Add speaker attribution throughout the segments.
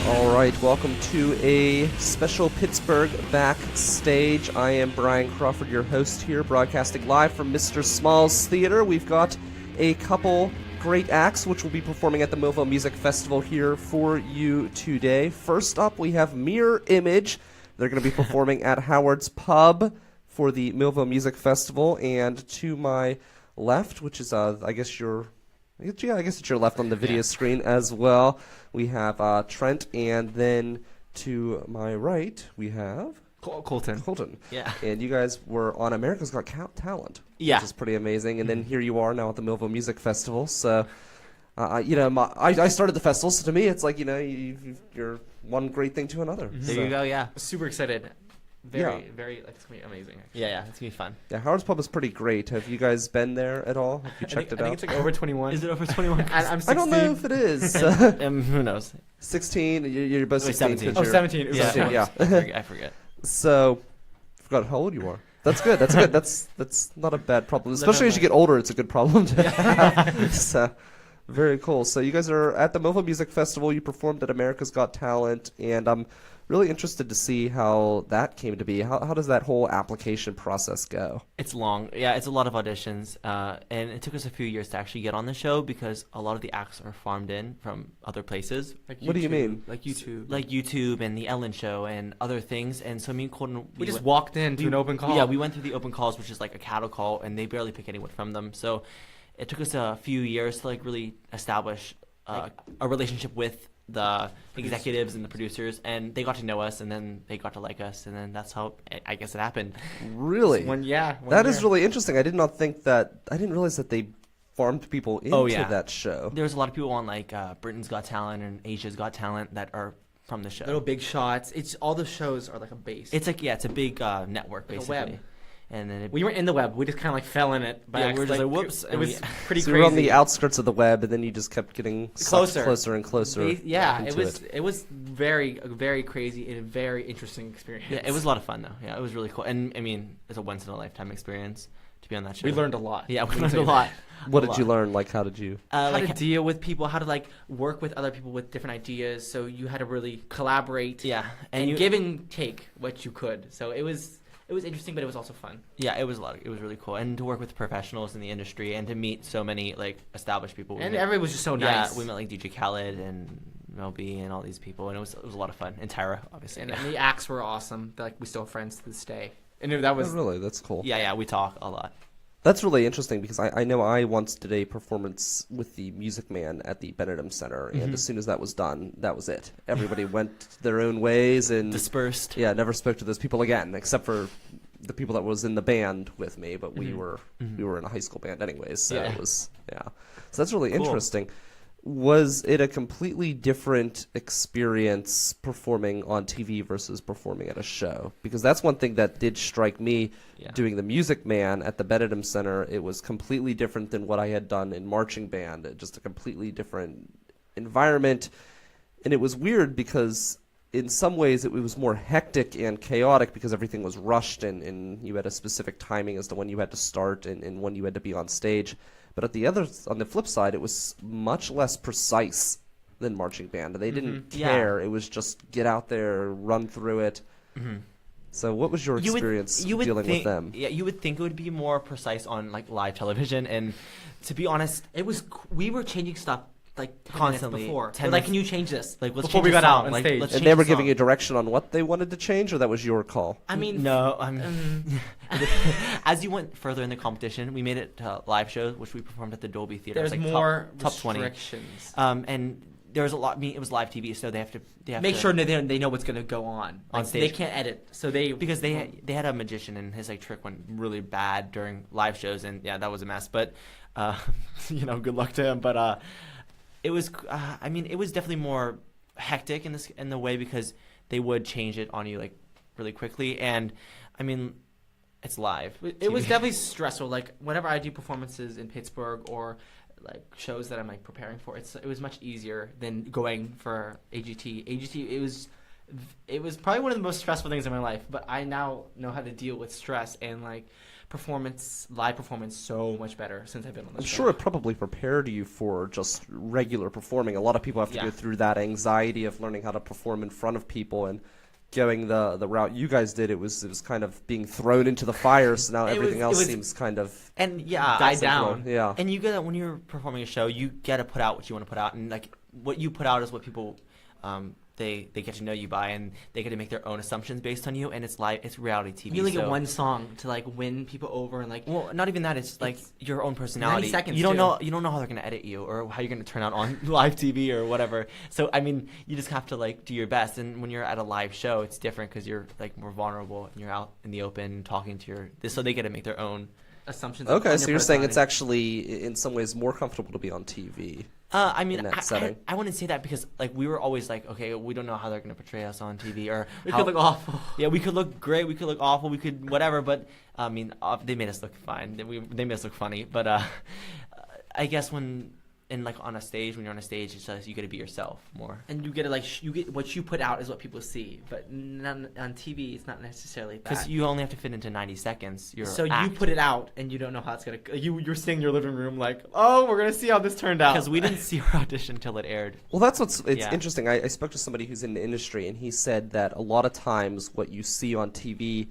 Speaker 1: All right, welcome to a special Pittsburgh Backstage. I am Brian Crawford, your host here, broadcasting live from Mr. Small's Theater. We've got a couple great acts which will be performing at the Millvale Music Festival here for you today. First up, we have Mirror Image. They're going to be performing at Howard's Pub for the Millvale Music Festival. And to my left, which is, I guess it's your left on the video screen as well. We have Trent, and then to my right, we have
Speaker 2: Colton.
Speaker 1: Yeah. And you guys were on America's Got Talent.
Speaker 2: Yeah.
Speaker 1: Which is pretty amazing. And then here you are now at the Millvale Music Festival. So, I started the festival, so to me, it's like, you're one great thing to another.
Speaker 2: There
Speaker 1: So,
Speaker 2: you go, yeah.
Speaker 3: Super excited. Very, it's going to be amazing. Actually.
Speaker 2: Yeah, it's going to be fun.
Speaker 1: Yeah, Howard's Pub is pretty great. Have you guys been there at all? Have you checked it out?
Speaker 3: I think it's like over 21.
Speaker 2: Is it over 21?
Speaker 3: I'm 16.
Speaker 1: I don't know if it is.
Speaker 2: Who knows?
Speaker 1: 16. You're both
Speaker 2: Wait,
Speaker 1: 16.
Speaker 2: 17.
Speaker 3: Oh, 17. It was
Speaker 2: Yeah.
Speaker 3: 17.
Speaker 1: Yeah.
Speaker 2: I forget.
Speaker 1: So, forgot how old you are. That's good. That's good. That's not a bad problem. Especially as you get older, it's a good problem to have. So, very cool. So you guys are at the Millvale Music Festival. You performed at America's Got Talent, and I'm really interested to see how that came to be. How does that whole application process go?
Speaker 2: It's long. Yeah, it's a lot of auditions. And it took us a few years to actually get on the show because a lot of the acts are farmed in from other places.
Speaker 3: Like
Speaker 1: What do you mean?
Speaker 3: Like YouTube.
Speaker 2: Like YouTube and The Ellen Show and other things. And so me and Colton...
Speaker 3: we just walked into an open call.
Speaker 2: Yeah, we went through the open calls, which is like a cattle call, and they barely pick anyone from them. So it took us a few years to like really establish a relationship with the executives and the producers, and they got to know us, and then they got to like us, and then that's how I guess it happened.
Speaker 1: Really? That is
Speaker 3: year.
Speaker 1: really interesting. I didn't realize that they farmed people into that show.
Speaker 2: There's a lot of people on like Britain's Got Talent and Asia's Got Talent that are from the show.
Speaker 3: Little Big Shots. It's all the shows are like a base.
Speaker 2: It's like it's a big network
Speaker 3: like
Speaker 2: basically.
Speaker 3: a web.
Speaker 2: And then
Speaker 3: We weren't in the web. We just kind of like fell in it. By
Speaker 2: Yeah, we were just
Speaker 3: accident.
Speaker 2: like, whoops,
Speaker 3: It
Speaker 2: and
Speaker 3: was
Speaker 2: we-
Speaker 3: pretty
Speaker 1: So
Speaker 3: crazy.
Speaker 1: you were on the outskirts of the web, and then you just kept getting sucked
Speaker 3: Closer.
Speaker 1: closer and closer.
Speaker 3: Yeah,
Speaker 1: into
Speaker 3: it was very, very crazy and a very interesting experience.
Speaker 2: yeah, it was a lot of fun though. Yeah, it was really cool, and I mean, it's a once in a lifetime experience to be on that show.
Speaker 3: We learned a lot.
Speaker 2: Yeah, we
Speaker 3: Let me
Speaker 2: learned
Speaker 3: tell
Speaker 2: a
Speaker 3: you
Speaker 2: lot.
Speaker 1: What
Speaker 2: A
Speaker 1: did you
Speaker 2: lot.
Speaker 1: learn? Like, how did you?
Speaker 3: How
Speaker 2: Like,
Speaker 3: to deal with people, how to like work with other people with different ideas. So you had to really collaborate.
Speaker 2: yeah,
Speaker 3: And
Speaker 2: you,
Speaker 3: give and take what you could. So it was interesting, but it was also fun.
Speaker 2: Yeah, it was really cool, and to work with professionals in the industry and to meet so many like established people.
Speaker 3: And
Speaker 2: met,
Speaker 3: everybody was just so nice.
Speaker 2: Yeah, we met like DJ Khaled and Mel B and all these people, and it was a lot of fun. And Tyra, obviously.
Speaker 3: And the acts were awesome. Like we still have friends to this day. And that was
Speaker 1: Oh, really? That's cool.
Speaker 2: yeah, we talk a lot.
Speaker 1: That's really interesting because I know I once did a performance with the Music Man at the Benedum Center, and as soon as that was done, that was it. Everybody went their own ways and
Speaker 2: Dispersed.
Speaker 1: yeah, never spoke to those people again, except for the people that was in the band with me. But we were in a high school band anyways, so
Speaker 3: Yeah.
Speaker 1: it was So that's really
Speaker 2: Cool.
Speaker 1: interesting. Was it a completely different experience performing on TV versus performing at a show? Because that's one thing that did strike me
Speaker 2: Yeah.
Speaker 1: doing the Music Man at the Benedum Center. It was completely different than what I had done in marching band. Just a completely different environment. And it was weird because in some ways it was more hectic and chaotic because everything was rushed and you had a specific timing as to when you had to start and when you had to be on stage. But on the flip side, it was much less precise than marching band. They didn't
Speaker 2: Yeah.
Speaker 1: care. It was just get out there, run through it. So what was your experience dealing with them?
Speaker 2: Yeah, you would think it would be more precise on like live television, and to be honest,
Speaker 3: we were changing stuff like 10
Speaker 2: Constantly,
Speaker 3: minutes before.
Speaker 2: 10
Speaker 3: They're like,
Speaker 2: minutes.
Speaker 3: can you change this?
Speaker 2: like let's
Speaker 3: before
Speaker 2: change
Speaker 3: we
Speaker 2: the
Speaker 3: got out
Speaker 2: song.
Speaker 3: on
Speaker 2: Like,
Speaker 3: stage.
Speaker 2: let's
Speaker 1: And
Speaker 2: change
Speaker 1: they were
Speaker 2: the
Speaker 1: giving
Speaker 2: song.
Speaker 1: you direction on what they wanted to change, or that was your call?
Speaker 3: I mean,
Speaker 2: No, as you went further in the competition, we made it to live shows, which we performed at the Dolby Theater.
Speaker 3: there's
Speaker 2: It was like
Speaker 3: more
Speaker 2: top 20.
Speaker 3: restrictions.
Speaker 2: And there was a lot. I mean, it was live TV, so they have
Speaker 3: Make
Speaker 2: to
Speaker 3: sure they know what's going to go on. Like,
Speaker 2: stage.
Speaker 3: They can't edit. So
Speaker 2: because they had a magician and his like trick went really bad during live shows, and yeah, that was a mess. But good luck to him. But it was it was definitely more hectic in the way because they would change it on you like really quickly, and I mean it's live.
Speaker 3: It was definitely stressful. Like whenever I do performances in Pittsburgh or like shows that I'm like preparing for, it was much easier than going for AGT. it was probably one of the most stressful things in my life, but I now know how to deal with stress and like live performance so much better since I've been on the
Speaker 1: I'm
Speaker 3: show.
Speaker 1: sure it probably prepared you for just regular performing. A lot of people have to
Speaker 3: Yeah.
Speaker 1: go through that anxiety of learning how to perform in front of people, and going the route you guys did, it was kind of being thrown into the fire. So now everything else seems kind of
Speaker 2: And yeah,
Speaker 3: died down.
Speaker 1: Yeah.
Speaker 2: And you gotta, when you're performing a show, you gotta put out what you want to put out, and like what you put out is what people they get to know you by, and they get to make their own assumptions based on you. And it's reality TV.
Speaker 3: You only get
Speaker 2: so-
Speaker 3: one song to like win people over, and like
Speaker 2: Well, not even that. It's like your own personality.
Speaker 3: 90 seconds,
Speaker 2: you don't
Speaker 3: too.
Speaker 2: know. You don't know how they're gonna edit you or how you're gonna turn out on live TV or whatever. So I mean, you just have to like do your best. And when you're at a live show, it's different because you're like more vulnerable and you're out in the open talking to so they get to make their own.
Speaker 3: assumptions.
Speaker 1: Okay,
Speaker 3: on
Speaker 1: so
Speaker 3: your
Speaker 1: you're saying it's
Speaker 3: personality.
Speaker 1: actually in some ways more comfortable to be on TV.
Speaker 2: I mean,
Speaker 1: in that setting.
Speaker 2: I wouldn't say that because like we were always like, okay, we don't know how they're gonna portray us on TV or
Speaker 3: We
Speaker 2: how,
Speaker 3: could look awful.
Speaker 2: Yeah, we could look great, we could look awful, we could whatever. But I mean, they made us look fine. They made us look funny. But I guess when on a stage, when you're on a stage, it's just you got to be yourself more.
Speaker 3: And you get to you get what you put out is what people see, but on TV it's not necessarily that.
Speaker 2: Because you only have to fit into 90 seconds.
Speaker 3: So you put it out and you don't know how it's gonna. You're sitting in your living room like, oh, we're gonna see how this turned out.
Speaker 2: Because we didn't see our audition until it aired.
Speaker 1: Well, that's it's
Speaker 2: Yeah.
Speaker 1: interesting. I spoke to somebody who's in the industry, and he said that a lot of times what you see on TV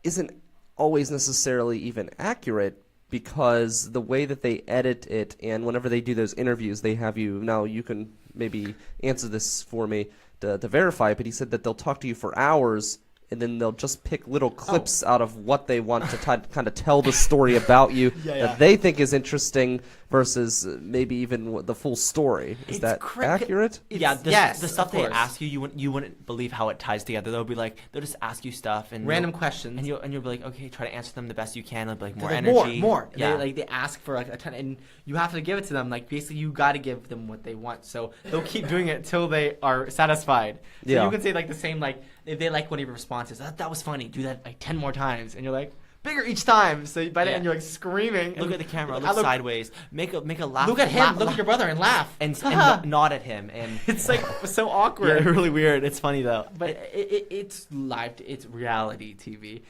Speaker 1: isn't always necessarily even accurate, because the way that they edit it, and whenever they do those interviews, they have you. Now you can maybe answer this for me to verify it, but he said that they'll talk to you for hours, and then they'll just pick little clips out of what they want to kind of tell the story about you that they think is interesting versus maybe even the full story. Is
Speaker 2: It's
Speaker 1: that accurate?
Speaker 2: Yeah,
Speaker 3: yes,
Speaker 2: the stuff
Speaker 3: of
Speaker 2: they
Speaker 3: course.
Speaker 2: ask you wouldn't believe how it ties together. They'll be like, they'll just ask you stuff and
Speaker 3: Random
Speaker 2: you'll-
Speaker 3: questions.
Speaker 2: and you'll be like, okay, try to answer them the best you can. With like more
Speaker 3: Like,
Speaker 2: energy,
Speaker 3: more.
Speaker 2: Yeah,
Speaker 3: They ask for like a ton, and you have to give it to them. Like basically, you got to give them what they want. So they'll keep doing it till they are satisfied. So
Speaker 1: Yeah.
Speaker 3: you can say like the same like if they like one of your responses, that was funny. Do that like 10 more times, and you're like bigger each time. So by the
Speaker 2: Yeah.
Speaker 3: end, you're like screaming.
Speaker 2: look
Speaker 3: and-
Speaker 2: at the camera,
Speaker 3: I
Speaker 2: look sideways, make a laugh.
Speaker 3: Look at him. Look at your brother and laugh.
Speaker 2: and nod at him, and
Speaker 3: It's like so
Speaker 2: yeah,
Speaker 3: awkward.
Speaker 2: really weird. It's funny though.
Speaker 3: But it's live. It's reality TV.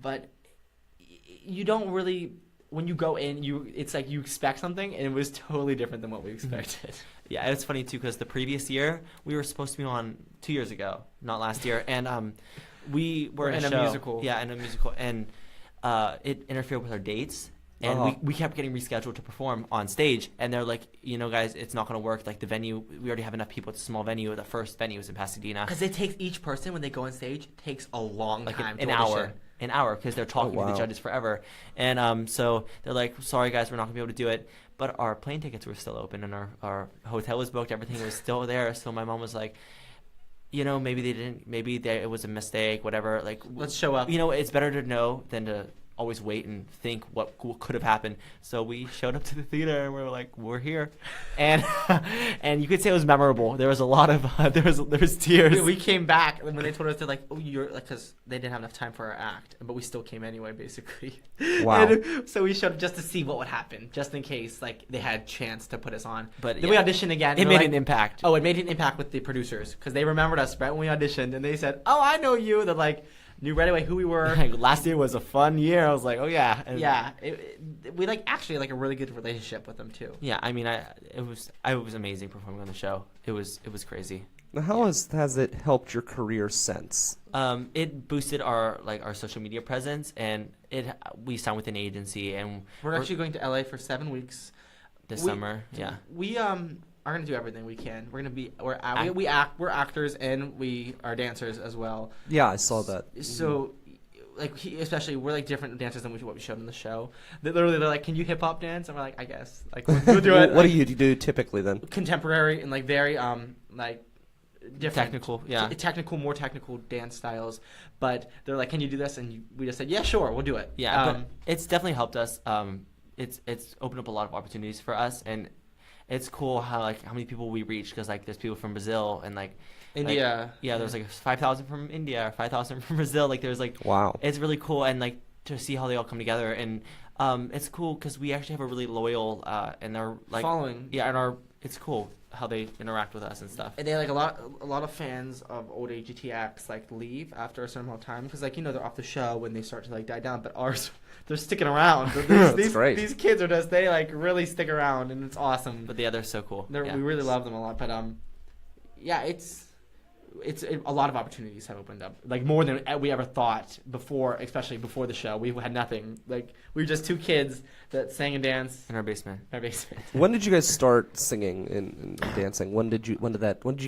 Speaker 3: But you don't really. When you go in, it's like you expect something, and it was totally different than what we expected.
Speaker 2: Yeah, it's funny too because the previous year we were supposed to be on 2 years ago, not last year, and we were
Speaker 3: In a
Speaker 2: show.
Speaker 3: musical.
Speaker 2: Yeah, in a musical, and it interfered with our dates, and we kept getting rescheduled to perform on stage, and they're like, guys, it's not going to work. Like the venue, we already have enough people. It's a small venue. The first venue was in Pasadena,
Speaker 3: Because it takes each person when they go on stage takes a long
Speaker 2: like
Speaker 3: time.
Speaker 2: an
Speaker 3: to
Speaker 2: hour.
Speaker 3: audition.
Speaker 2: An hour because they're talking to
Speaker 1: wow.
Speaker 2: the judges forever, and so they're like, "Sorry guys, we're not gonna be able to do it." But our plane tickets were still open, and our hotel was booked. Everything was still there. So my mom was like, maybe they didn't, it was a mistake, whatever. Like,
Speaker 3: Let's show up.
Speaker 2: It's better to know than to always wait and think what could have happened. So we showed up to the theater and we were like, we're here, and and you could say it was memorable. There was a lot of there was tears.
Speaker 3: We came back and when they told us they're like, oh, you're like, because they didn't have enough time for our act, but we still came anyway, basically.
Speaker 1: Wow.
Speaker 3: And so we showed up just to see what would happen, just in case like they had a chance to put us on.
Speaker 2: But
Speaker 3: then we auditioned again.
Speaker 2: It
Speaker 3: and
Speaker 2: made
Speaker 3: we're
Speaker 2: an impact.
Speaker 3: Oh, it made an impact with the producers because they remembered us right when we auditioned, and they said, "Oh, I know you." They're like, knew right away who we were.
Speaker 2: Last year was a fun year. I was like, oh yeah. And
Speaker 3: Yeah, we actually like a really good relationship with them too.
Speaker 2: yeah, I mean, it was amazing performing on the show. It was crazy.
Speaker 1: Now, how has it helped your career since?
Speaker 2: It boosted our social media presence, and we signed with an agency, and
Speaker 3: We're actually going to LA for 7 weeks
Speaker 2: this
Speaker 3: we-
Speaker 2: summer. Yeah.
Speaker 3: We are gonna do everything we can. We're gonna be we're actors and we are dancers as well.
Speaker 1: Yeah, I saw that.
Speaker 3: So, especially we're like different dancers than what we showed in the show. They're like, "Can you hip hop dance?" And we're like, "I guess." Like, we'll do it.
Speaker 1: What do you do typically then?
Speaker 3: Contemporary and like very like different
Speaker 2: Technical, yeah.
Speaker 3: more technical dance styles. But they're like, "Can you do this?" And we just said, "Yeah, sure, we'll do it."
Speaker 2: Yeah, but it's definitely helped us. It's opened up a lot of opportunities for us, and it's cool how many people we reach because there's people from Brazil and
Speaker 3: India.
Speaker 2: there's 5,000 from India or 5,000 from Brazil. There's
Speaker 1: Wow.
Speaker 2: It's really cool, and to see how they all come together, and it's cool because we actually have a really loyal and they're
Speaker 3: Following.
Speaker 2: Yeah, and it's cool how they interact with us and stuff.
Speaker 3: And they like a lot of fans of old AGTX like leave after a certain amount of time because like they're off the show when they start to like die down, but ours they're sticking around. These kids are just they like really stick around and it's awesome.
Speaker 2: But they're so cool.
Speaker 3: We really love them a lot. But yeah, it's a lot of opportunities have opened up, like more than we ever thought before, especially before the show. We had nothing. Like we were just two kids that sang and danced
Speaker 2: in our basement.
Speaker 1: When did you guys start singing and dancing? When did you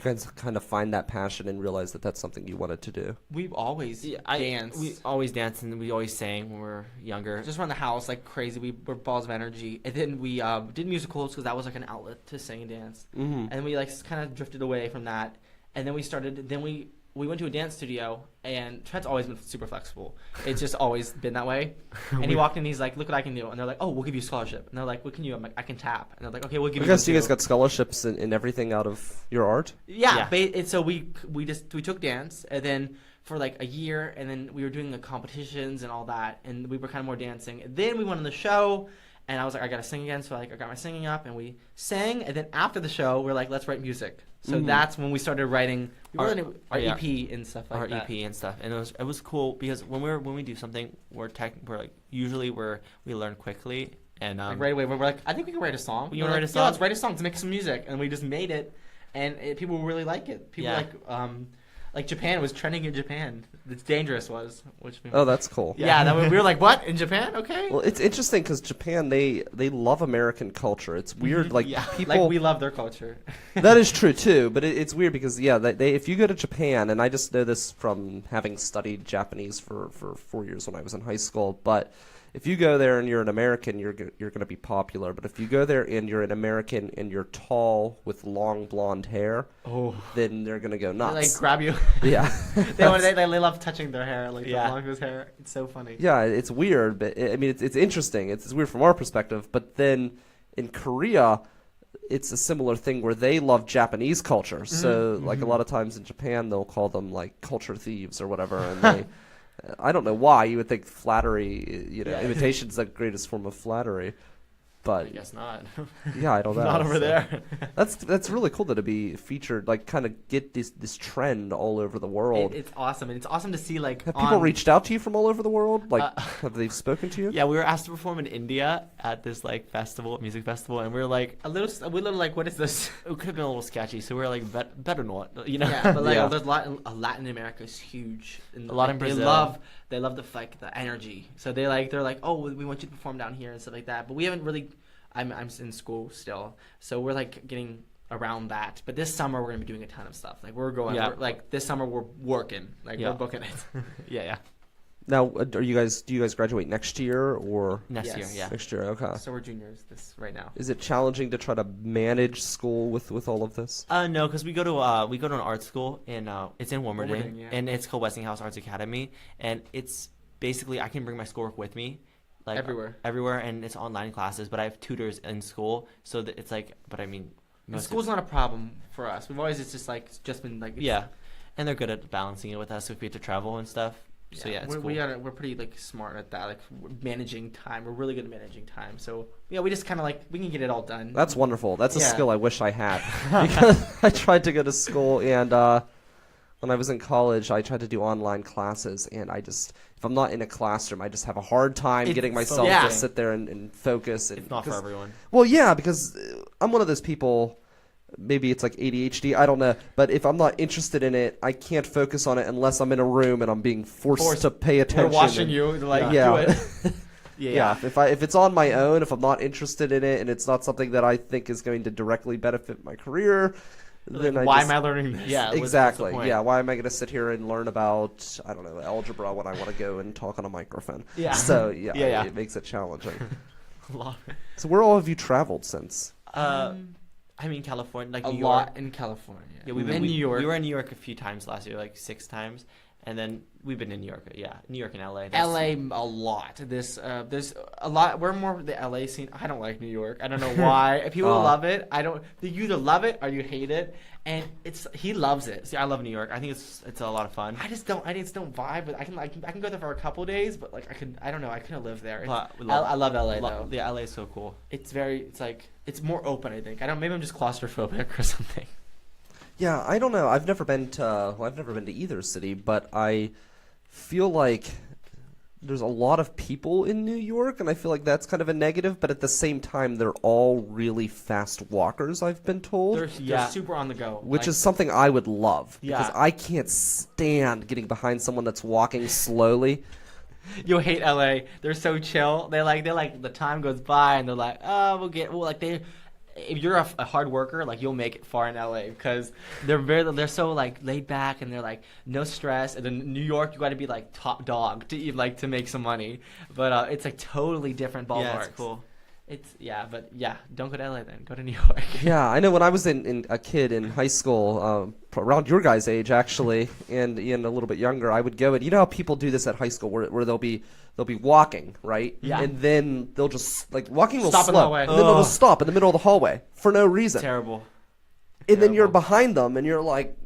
Speaker 1: guys kind of find that passion and realize that that's something you wanted to do?
Speaker 3: We've always danced.
Speaker 2: We always danced and we always sang when we were younger.
Speaker 3: Just around the house like crazy. We were balls of energy. And then we did musicals because that was like an outlet to sing and dance.
Speaker 1: Mm-hmm.
Speaker 3: And we like kind of drifted away from that. And then we went to a dance studio, and Trent's always been super flexible. It's just always been that way. And he walked in, he's like, look what I can do. And they're like, oh, we'll give you a scholarship. And they're like, what can you? I'm like, I can tap. And they're like, okay, we'll give you.
Speaker 1: I guess you guys got scholarships in everything out of your art?
Speaker 3: Yeah. And so we took dance, and then for like a year, and then we were doing the competitions and all that, and we were kind of more dancing. And then we went on the show, and I was like, I got to sing again. So like I got my singing up, and we sang. And then after the show, we're like, let's write music. So that's when we started writing our EP and stuff like that.
Speaker 2: Our EP and stuff, and it was cool because when we do something, we're like usually we learn quickly and
Speaker 3: like right away we're like, I think we can write a song.
Speaker 2: You want to write a song?
Speaker 3: Yeah, let's write a song to make some music, and we just made it, and people really like it. People like Japan was trending in Japan. It's Dangerous was,
Speaker 1: that's cool.
Speaker 3: Yeah, we were like, what in Japan? Okay.
Speaker 1: Well, it's interesting because Japan they love American culture. It's weird, like people
Speaker 3: like we love their culture.
Speaker 1: That is true too, but it's weird because they if you go to Japan, and I just know this from having studied Japanese for 4 years when I was in high school, but if you go there and you're an American, you're going to be popular. But if you go there and you're an American and you're tall with long blonde hair, then they're going to go nuts.
Speaker 3: They like grab you.
Speaker 1: Yeah.
Speaker 3: they love touching their hair, like the longest hair. It's so funny.
Speaker 1: Yeah, it's weird, but I mean it's interesting. It's weird from our perspective, but then in Korea, it's a similar thing where they love Japanese culture. So like a lot of times in Japan, they'll call them like culture thieves or whatever, and they. I don't know why. You would think flattery, imitation's the greatest form of flattery. But
Speaker 2: I guess not.
Speaker 1: Yeah, I don't know.
Speaker 3: Not over there.
Speaker 1: That's really cool to be featured, like kind of get this trend all over the world.
Speaker 3: It's awesome, and it's awesome to see like.
Speaker 1: Have people reached out to you from all over the world? Like, have they spoken to you?
Speaker 2: Yeah, we were asked to perform in India at this like music festival, and we were like
Speaker 3: a little like, what is this?
Speaker 2: It could have been a little sketchy, so we were like, better not,
Speaker 3: Yeah, but like there's a lot. Latin America is huge. And,
Speaker 2: a lot in Brazil.
Speaker 3: They love the energy. So they're like, oh, we want you to perform down here and stuff like that. But we haven't really. I'm in school still, so we're like getting around that. But this summer we're gonna be doing a ton of stuff. Like we're like this summer we're working. Like we're booking it.
Speaker 2: Yeah.
Speaker 1: Now, do you guys graduate next year or
Speaker 2: next year? Yeah,
Speaker 1: next year. Okay.
Speaker 3: So we're juniors right now.
Speaker 1: Is it challenging to try to manage school with all of this?
Speaker 2: No, because we go to an art school and it's in Wilmington, and it's called Westinghouse Arts Academy, and it's basically I can bring my schoolwork with me. Like everywhere, and it's online classes. But I have tutors in school, so that it's like. But I mean,
Speaker 3: school's not a problem for us. We've always just been like
Speaker 2: and they're good at balancing it with us if we have to travel and stuff.
Speaker 3: Yeah,
Speaker 2: so it's cool.
Speaker 3: We're pretty like smart at that, like managing time. We're really good at managing time. So we just kind of like we can get it all done.
Speaker 1: That's wonderful. That's a skill I wish I had because I tried to go to school and when I was in college, I tried to do online classes, and if I'm not in a classroom, I just have a hard time getting myself to sit there and focus. And,
Speaker 2: it's not for everyone.
Speaker 1: Well, yeah, because I'm one of those people, maybe it's like ADHD, I don't know, but if I'm not interested in it, I can't focus on it unless I'm in a room and I'm being forced to pay attention.
Speaker 3: They're watching you, like, do it.
Speaker 1: Yeah, if it's on my own, if I'm not interested in it, and it's not something that I think is going to directly benefit my career, then
Speaker 3: why am I learning this?
Speaker 2: Yeah,
Speaker 1: exactly. Yeah, why am I going to sit here and learn about, I don't know, algebra when I want to go and talk on a microphone?
Speaker 3: Yeah.
Speaker 1: So it makes it challenging.
Speaker 2: A lot.
Speaker 1: So where all have you traveled since?
Speaker 2: I mean, California, like
Speaker 3: New
Speaker 2: New
Speaker 3: York.
Speaker 2: York.
Speaker 3: In California.
Speaker 2: Yeah, we've been
Speaker 3: in New York.
Speaker 2: We were in New York a few times last year, like 6 times, And then we've been in New York. Yeah, New York and LA.
Speaker 3: LA a lot. There's a lot. We're more of the LA scene. I don't like New York. I don't know why. People love it. I don't. You either love it or you hate it. And he loves it.
Speaker 2: See, I love New York. I think it's a lot of fun.
Speaker 3: I just don't vibe. But I can go there for a couple days. But like I don't know. I couldn't live there. I love LA though.
Speaker 2: Yeah, LA is so cool.
Speaker 3: It's it's more open. I think. Maybe I'm just claustrophobic or something.
Speaker 1: Yeah, I don't know. I've never been to either city, but I feel like there's a lot of people in New York, and I feel like that's kind of a negative, but at the same time, they're all really fast walkers, I've been told.
Speaker 3: They're super on the go.
Speaker 1: Which is something I would love, because
Speaker 3: Yeah.
Speaker 1: I can't stand getting behind someone that's walking slowly.
Speaker 3: You'll hate LA. They're so chill. They like the time goes by and they're like, oh, if you're a hard worker, like you'll make it far in LA because they're so like laid back and they're like no stress. And in New York, you got to be like top dog to make some money. But it's like totally different ballparks.
Speaker 2: Yeah, it's cool.
Speaker 3: Don't go to LA then. Go to New York.
Speaker 1: Yeah, I know when I was in a kid in high school, around your guys' age actually, and a little bit younger, I would go and you know how people do this at high school where they'll be walking, right?
Speaker 3: Yeah.
Speaker 1: And then they'll just like walking real
Speaker 3: Stop in the
Speaker 1: slow,
Speaker 3: hallway.
Speaker 1: and then they'll just stop in the middle of the hallway for no reason.
Speaker 2: Terrible.
Speaker 1: And then you're behind them, and you're like,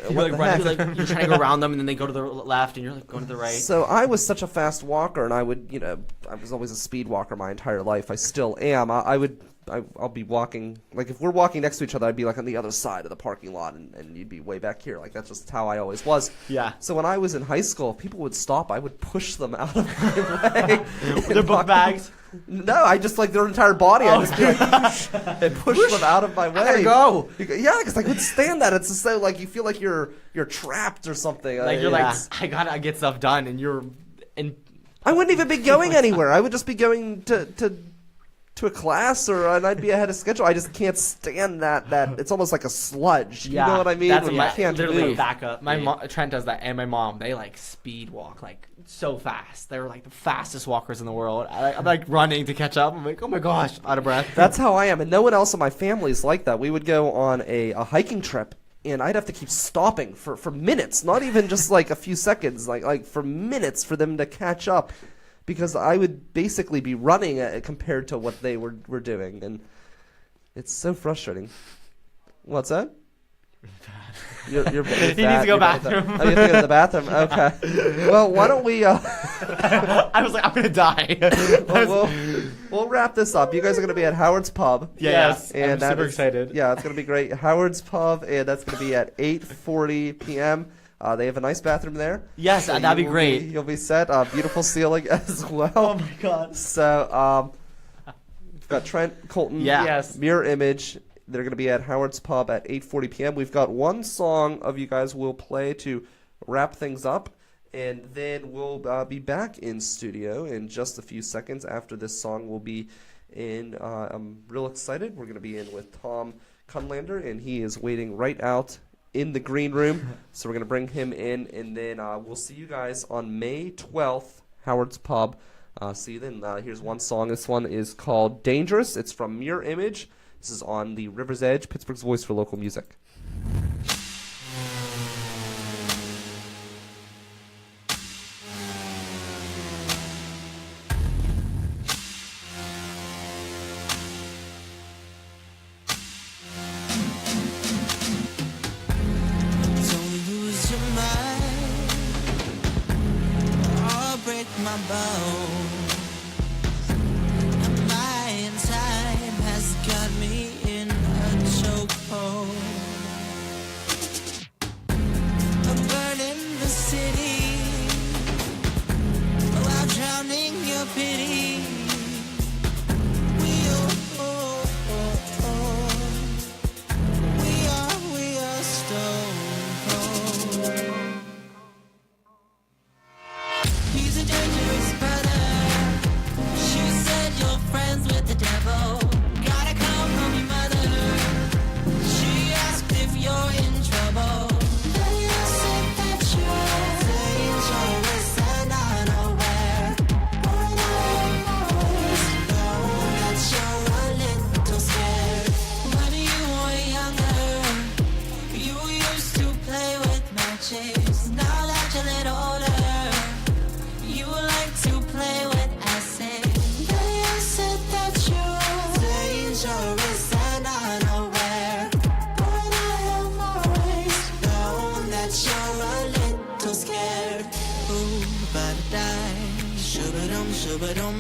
Speaker 1: what the heck?
Speaker 2: You're trying to go around them, and then they go to the left, and you're like going to the right.
Speaker 1: So I was such a fast walker, and I would, I was always a speed walker my entire life. I still am. I'll be walking, like if we're walking next to each other, I'd be like on the other side of the parking lot, and you'd be way back here. Like that's just how I always was.
Speaker 3: Yeah.
Speaker 1: So when I was in high school, if people would stop, I would push them out of my way.
Speaker 3: Their book bags.
Speaker 1: No, I just like their entire body. I just be like, and push them out of my way.
Speaker 3: I gotta go.
Speaker 1: Yeah, because I couldn't stand that. It's just so like you feel like you're trapped or something.
Speaker 3: Like you're like, I gotta get stuff done, and
Speaker 1: I wouldn't even be going anywhere. I would just be going to a class, and I'd be ahead of schedule. I just can't stand that. It's almost like a sludge. You know what I mean?
Speaker 3: That's
Speaker 1: When
Speaker 3: what
Speaker 1: you can't
Speaker 3: literally
Speaker 1: move.
Speaker 3: back up. Trent does that, and my mom. They like speed walk like so fast. They're like the fastest walkers in the world. I'm like running to catch up. I'm like, oh my gosh, out of breath.
Speaker 1: That's how I am, and no one else in my family is like that. We would go on a hiking trip, and I'd have to keep stopping for minutes, not even just like a few seconds, like for minutes for them to catch up. Because I would basically be running compared to what they were doing, and it's so frustrating. What's that? You're he
Speaker 3: needs to go bathroom.
Speaker 1: Oh, you have to go to the bathroom? Okay. Well, why don't we...
Speaker 3: I was like, I'm going to die.
Speaker 1: We'll wrap this up. You guys are going to be at Howard's Pub.
Speaker 3: Yes,
Speaker 1: and
Speaker 3: I'm super excited.
Speaker 1: Yeah, it's going to be great. Howard's Pub, and that's going to be at 8:40 p.m., they have a nice bathroom there.
Speaker 2: Yes,
Speaker 1: so
Speaker 2: that'd be great.
Speaker 1: You'll be set. Beautiful ceiling as well.
Speaker 3: Oh my god.
Speaker 1: So, we've got Trent, Colton,
Speaker 3: Yes.
Speaker 1: Mirror Image. They're going to be at Howard's Pub at 8:40 p.m. We've got one song of you guys we'll play to wrap things up, and then we'll be back in studio in just a few seconds. After this song, we'll be in. I'm real excited. We're going to be in with Tom Kunlander, and he is waiting right out in the green room, so we're going to bring him in, and then we'll see you guys on May 12th, Howard's Pub. See you then. Here's one song. This one is called Dangerous. It's from Mirror Image. This is on the River's Edge, Pittsburgh's voice for local music.
Speaker 4: My bones, and my time has got me in a chokehold. I'm burning the city while drowning your pity. We are stone cold. He's a dangerous brother.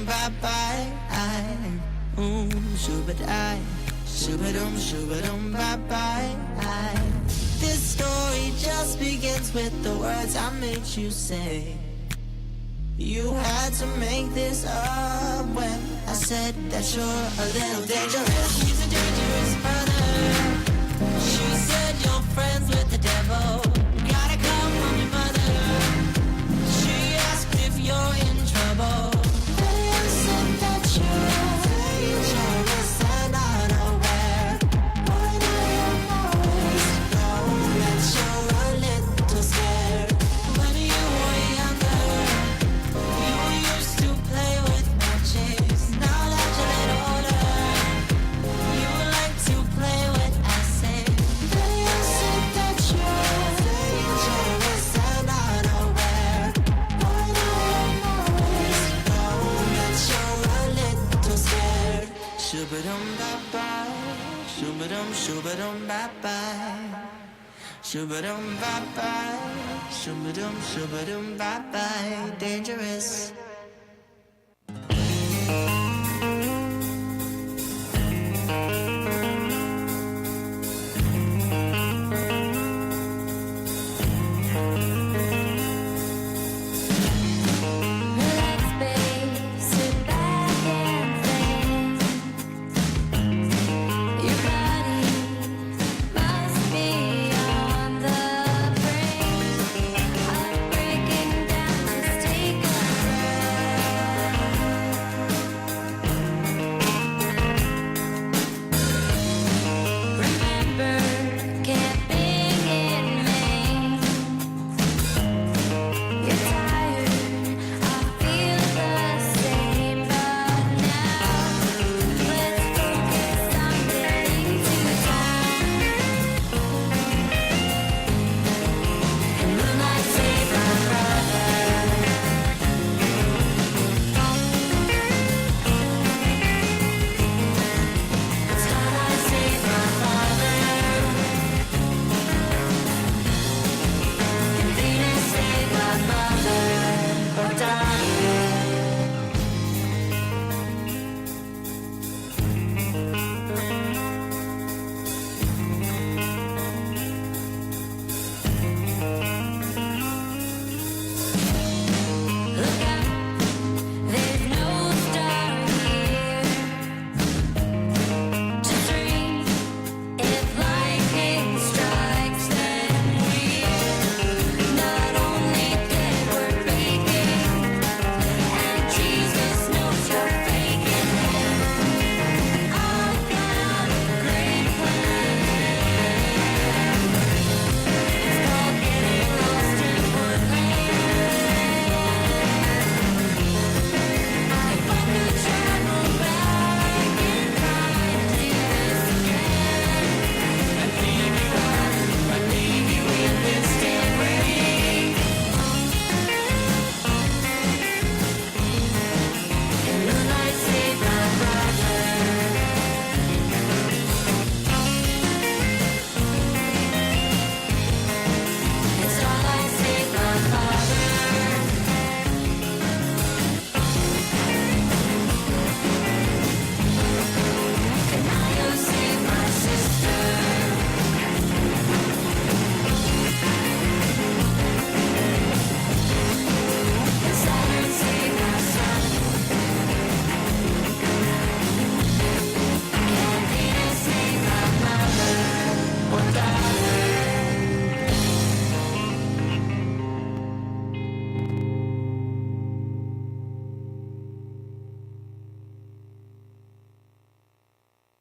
Speaker 4: bye bye. Shoo-ba-die, shoo-ba-dum, bye bye. This story just begins with the words I made you say. You had to make this up when I said that you're a little dangerous. He's a dangerous brother. She said you're friends with the devil. Gotta come from your mother. She asked if you're in trouble. I said that you're dangerous and unaware. But I always know that you're a little scared. When you were younger, you used to play with matches. Now that you're a little older, you like to play with acid. They said that you're dangerous and unaware. But I always know that you're a little scared. Shoo-ba-dum, bye-bye. Shoo-ba-dum, shoo-ba-dum, bye-bye. Shoo-ba-dum, bye-bye. Shoo-ba-dum, shoo-ba-dum, bye-bye. Dangerous.